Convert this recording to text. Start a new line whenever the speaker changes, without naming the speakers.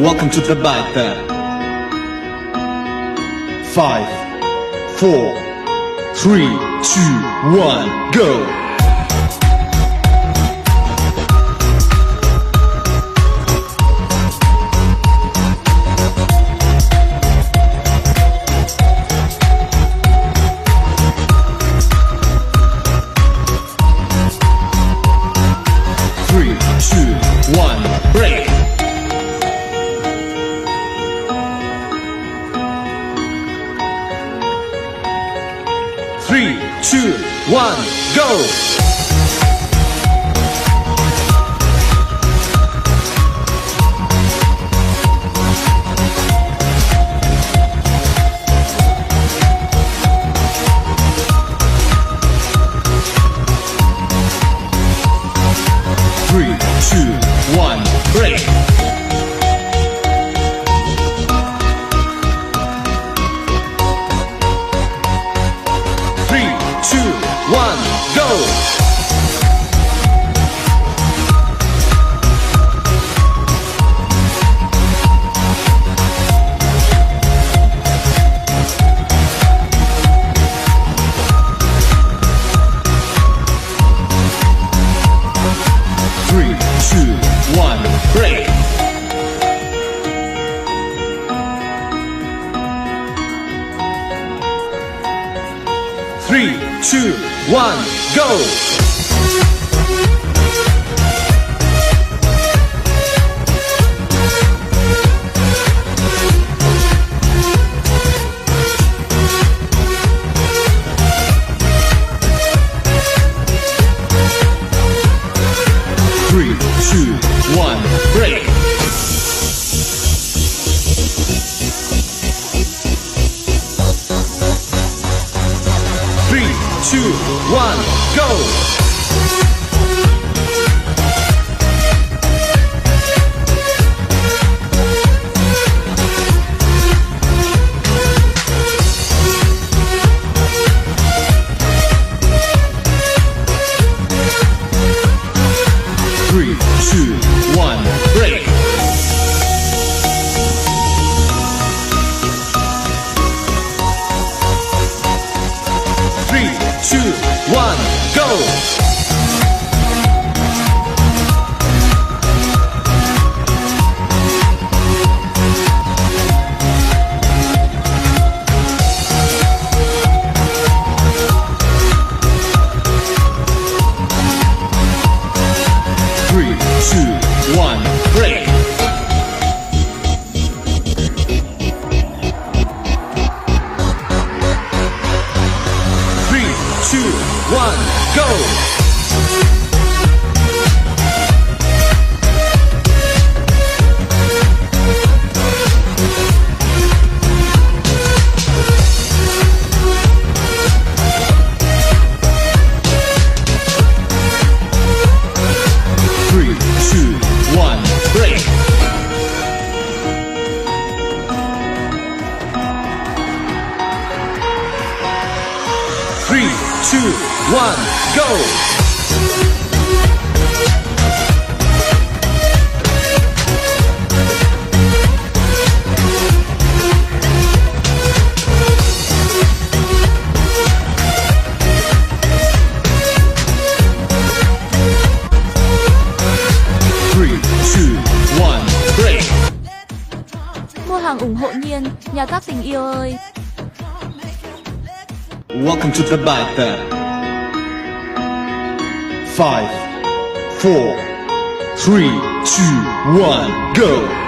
Welcome to the bite. 5, 4, 3, 2, 1, go! 3, 2, 1, break! 3, 2, 1, go! 3, 2, 1, break! 3, 2, 1, go! 3, 2, 1, break! 3, 2, 1, go! 3, 2, 1, break! 3, 2, 1, go! 3, 2, 1, break! 3, 2, 1, go! 3, 2, 1, break! 3, 2, 1, go! 3, 2, 1, break! 3, 2, 1, go! 3, 2, 1, break!
Mua hàng ủng hộ Nhiên, nhà các tình yêu ơi.
Welcome to the bite. 5, 4, 3, 2, 1, go!